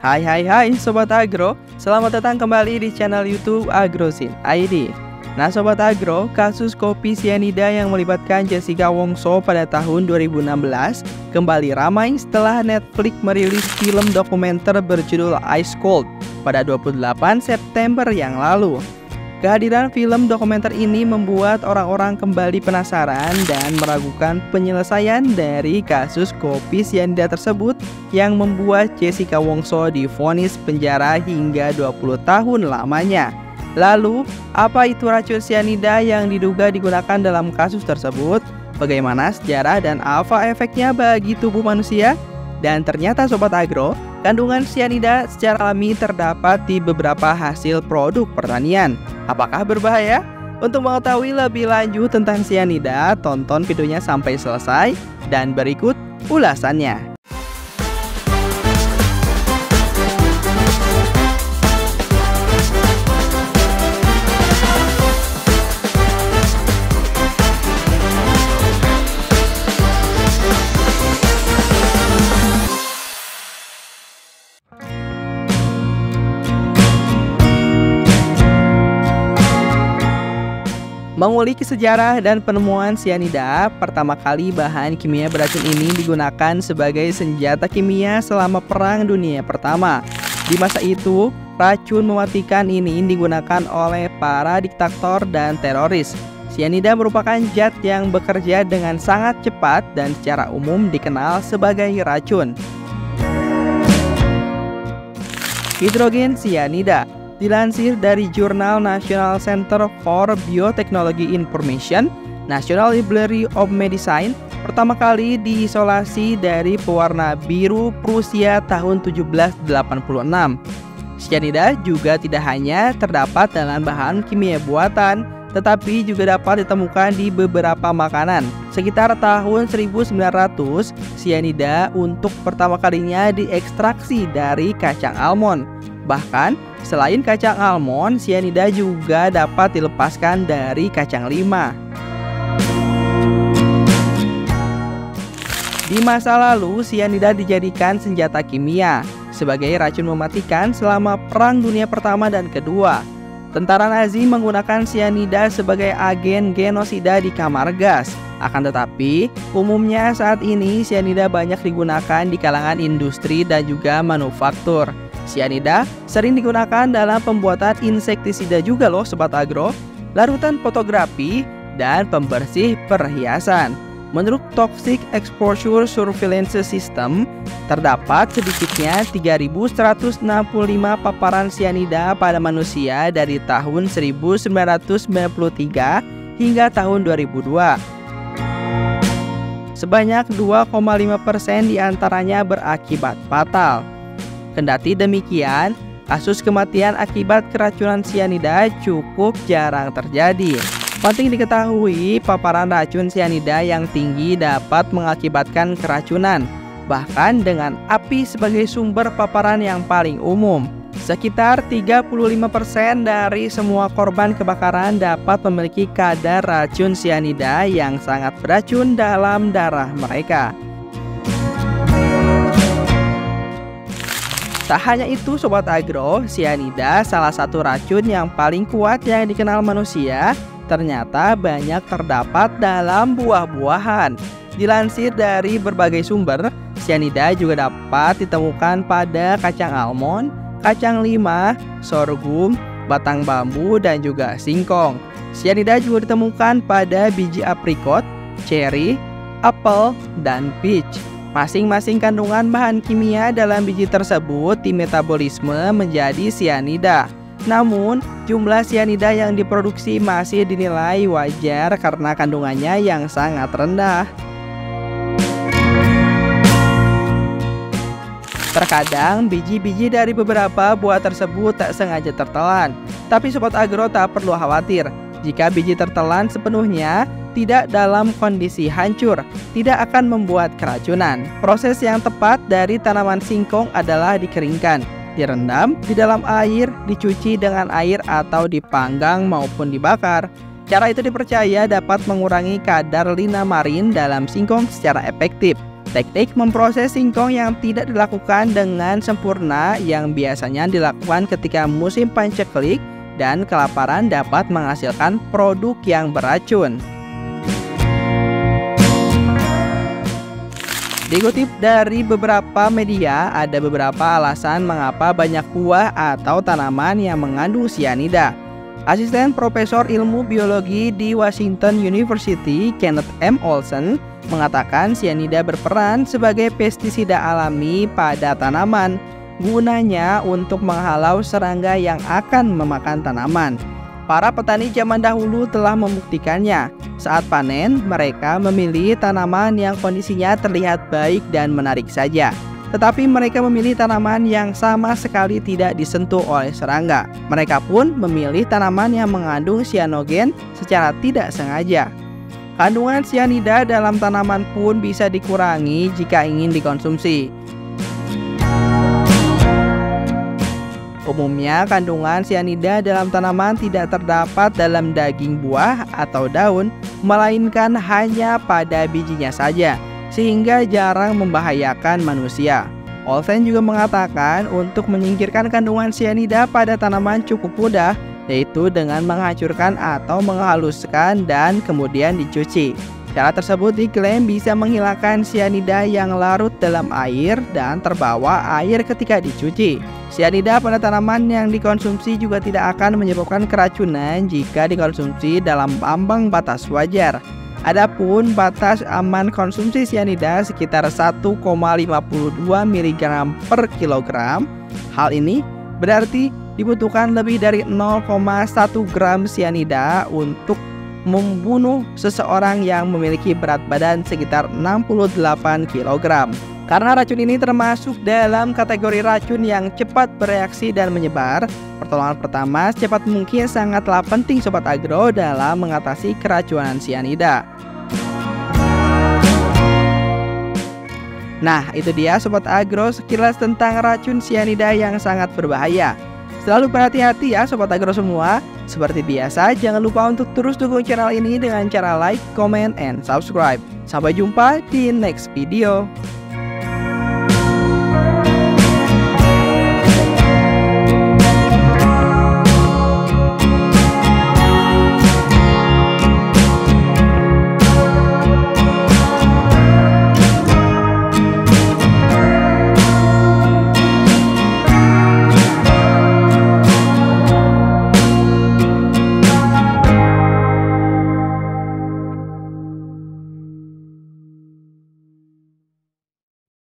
Hai Sobat Agro, selamat datang kembali di channel YouTube Agrosin ID. Nah Sobat Agro, kasus kopi sianida yang melibatkan Jessica Wongso pada tahun 2016 kembali ramai setelah Netflix merilis film dokumenter berjudul Ice Cold pada 28 September yang lalu. Kehadiran film dokumenter ini membuat orang-orang kembali penasaran dan meragukan penyelesaian dari kasus kopi sianida tersebut yang membuat Jessica Wongso divonis penjara hingga 20 tahun lamanya. Lalu, apa itu racun sianida yang diduga digunakan dalam kasus tersebut? Bagaimana sejarah dan apa efeknya bagi tubuh manusia? Dan ternyata Sobat Agro, kandungan sianida secara alami terdapat di beberapa hasil produk pertanian. Apakah berbahaya? Untuk mengetahui lebih lanjut tentang sianida, tonton videonya sampai selesai dan berikut ulasannya. Mengulik sejarah dan penemuan sianida, pertama kali bahan kimia beracun ini digunakan sebagai senjata kimia selama Perang Dunia Pertama. Di masa itu, racun mematikan ini digunakan oleh para diktator dan teroris. Sianida merupakan zat yang bekerja dengan sangat cepat dan secara umum dikenal sebagai racun. Hidrogen sianida. Dilansir dari Jurnal National Center for Biotechnology Information, National Library of Medicine, pertama kali diisolasi dari pewarna biru Prusia tahun 1786. Sianida juga tidak hanya terdapat dalam bahan kimia buatan, tetapi juga dapat ditemukan di beberapa makanan. Sekitar tahun 1900, sianida untuk pertama kalinya diekstraksi dari kacang almond. Bahkan, selain kacang almond, sianida juga dapat dilepaskan dari kacang lima. Di masa lalu, sianida dijadikan senjata kimia sebagai racun mematikan selama Perang Dunia Pertama dan Kedua. Tentara Nazi menggunakan sianida sebagai agen genosida di kamar gas. Akan tetapi, umumnya saat ini sianida banyak digunakan di kalangan industri dan juga manufaktur. Sianida sering digunakan dalam pembuatan insektisida juga loh Sobat Agro, larutan fotografi, dan pembersih perhiasan. Menurut Toxic Exposure Surveillance System, terdapat sedikitnya 3.165 paparan sianida pada manusia dari tahun 1993 hingga tahun 2002. Sebanyak 2,5% diantaranya berakibat fatal. Kendati demikian, kasus kematian akibat keracunan sianida cukup jarang terjadi. Penting diketahui, paparan racun sianida yang tinggi dapat mengakibatkan keracunan, bahkan dengan api sebagai sumber paparan yang paling umum. Sekitar 35% dari semua korban kebakaran dapat memiliki kadar racun sianida yang sangat beracun dalam darah mereka. Tak hanya itu Sobat Agro, sianida salah satu racun yang paling kuat yang dikenal manusia, ternyata banyak terdapat dalam buah-buahan. Dilansir dari berbagai sumber, sianida juga dapat ditemukan pada kacang almond, kacang lima, sorghum, batang bambu, dan juga singkong. Sianida juga ditemukan pada biji aprikot, ceri, apel, dan peach. Masing-masing kandungan bahan kimia dalam biji tersebut dimetabolisme menjadi sianida. Namun, jumlah sianida yang diproduksi masih dinilai wajar karena kandungannya yang sangat rendah. Terkadang, biji-biji dari beberapa buah tersebut tak sengaja tertelan. Tapi Sobat Agro tak perlu khawatir. Jika biji tertelan sepenuhnya, tidak dalam kondisi hancur, tidak akan membuat keracunan. Proses yang tepat dari tanaman singkong adalah dikeringkan, direndam di dalam air, dicuci dengan air atau dipanggang maupun dibakar. Cara itu dipercaya dapat mengurangi kadar linamarin dalam singkong secara efektif. Teknik memproses singkong yang tidak dilakukan dengan sempurna yang biasanya dilakukan ketika musim paceklik dan kelaparan dapat menghasilkan produk yang beracun. Dikutip dari beberapa media, ada beberapa alasan mengapa banyak buah atau tanaman yang mengandung sianida. Asisten Profesor Ilmu Biologi di Washington University, Kenneth M. Olson, mengatakan sianida berperan sebagai pestisida alami pada tanaman, gunanya untuk menghalau serangga yang akan memakan tanaman. Para petani zaman dahulu telah membuktikannya. Saat panen, mereka memilih tanaman yang kondisinya terlihat baik dan menarik saja. Tetapi mereka memilih tanaman yang sama sekali tidak disentuh oleh serangga. Mereka pun memilih tanaman yang mengandung sianogen secara tidak sengaja. Kandungan sianida dalam tanaman pun bisa dikurangi jika ingin dikonsumsi. Umumnya, kandungan sianida dalam tanaman tidak terdapat dalam daging buah atau daun, melainkan hanya pada bijinya saja, sehingga jarang membahayakan manusia. Olsen juga mengatakan untuk menyingkirkan kandungan sianida pada tanaman cukup mudah, yaitu dengan menghancurkan atau menghaluskan dan kemudian dicuci. Cara tersebut diklaim bisa menghilangkan sianida yang larut dalam air dan terbawa air ketika dicuci. Sianida pada tanaman yang dikonsumsi juga tidak akan menyebabkan keracunan jika dikonsumsi dalam ambang batas wajar. Adapun batas aman konsumsi sianida sekitar 1,52 mg per kilogram. Hal ini berarti dibutuhkan lebih dari 0,1 gram sianida untuk membunuh seseorang yang memiliki berat badan sekitar 68 kg. Karena racun ini termasuk dalam kategori racun yang cepat bereaksi dan menyebar, pertolongan pertama secepat mungkin sangatlah penting Sobat Agro dalam mengatasi keracunan sianida. Nah, itu dia Sobat Agro sekilas tentang racun sianida yang sangat berbahaya. Selalu berhati-hati ya Sobat Agro semua. Seperti biasa, jangan lupa untuk terus dukung channel ini dengan cara like, comment, and subscribe. Sampai jumpa di next video.